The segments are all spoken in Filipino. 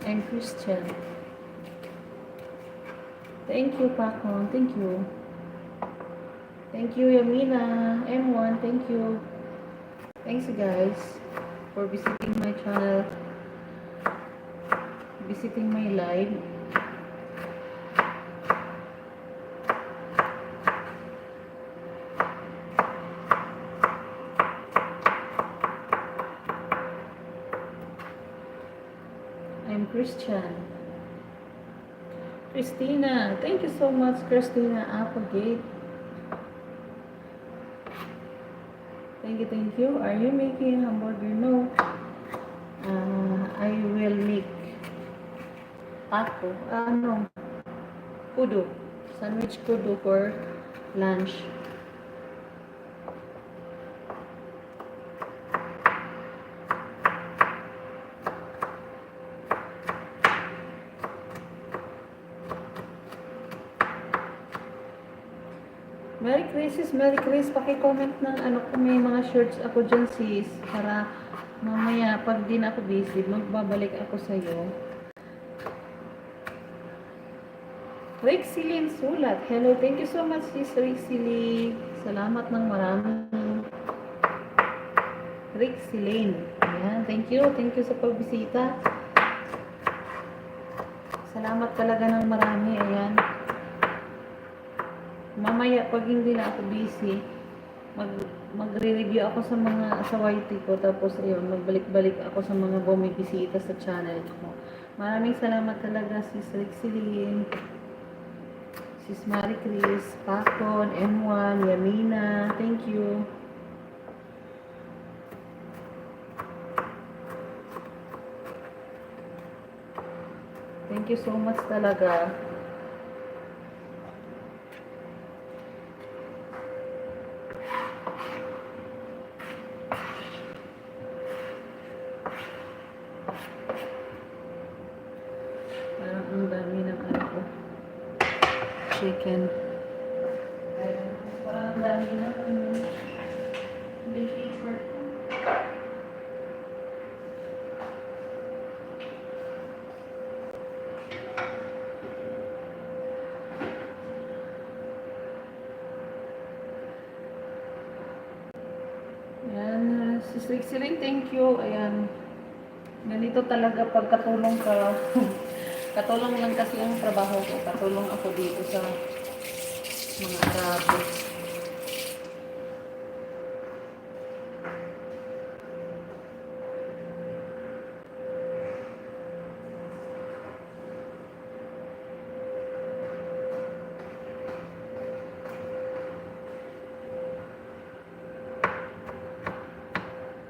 I'm Christian. Thank you, Pakon. Thank you. Thank you, Yamina. M1, thank you. Thanks, guys, for visiting my channel, visiting my live. I'm Christian. Christina, thank you so much, Christina Applegate. Thank you. Are you making hamburger? No. I will make taco. No. Kudo. Sandwich kudo for lunch. Merry Chris, paki-comment ng ano kung may mga shirts ako dyan sis, para mamaya pag di na ako busy, magbabalik ako sa'yo. Rexilin Sulat, hello, thank you so much sis Rexilin, salamat ng marami. Rexilin, ayan, thank you sa pagbisita. Salamat talaga ng marami, ayan. Mamaya pag hindi na ako busy, magre-review ako sa YT ko, tapos ayun, magbalik-balik ako sa mga bumibisita sa channel ko. Maraming salamat talaga sis Rexilin, sis Marie Chris, Pakon, M1, Yamina, thank you. Thank you so much talaga. Parang ang dami ng ano ko. Chicken. Parang ang dami ng paper. Ayan, sis Rexilin, thank you. Ayan. Ganito talaga pagkatulong ka. Katulong lang kasi ang trabaho ko. Katulong ako dito sa mga Arabo.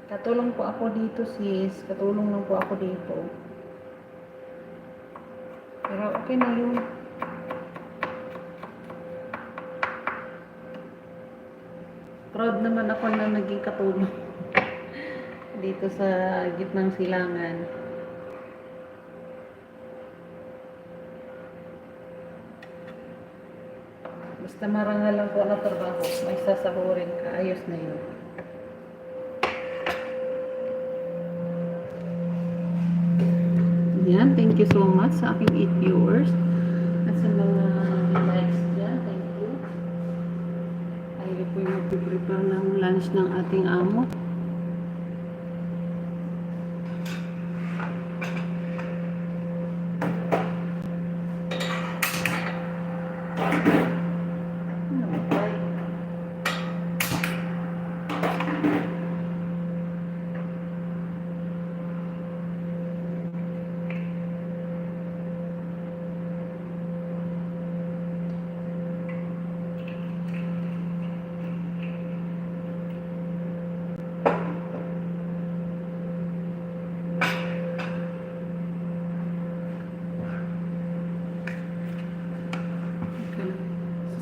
Katulong po ako dito sis. Katulong lang po ako dito. Pero okay na yun. Proud naman ako na naging katulong dito sa gitnang silangan. Basta marangal lang po na trabaho, may sasahurin ka, ayos na yun. Yan, thank you so much sa aking 8 viewers at sa mga likes dyan, thank you. Tayo po yung mag-prepare ng lunch ng ating amo.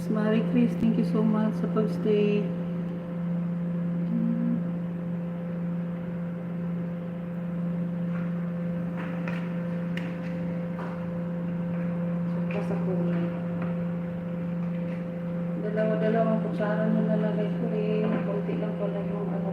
Marie Chris, thank you so much sa pag-stay. Suka sa kulay. Dalawang kutsara na nalagay ko eh. Kunti lang pala yung ano.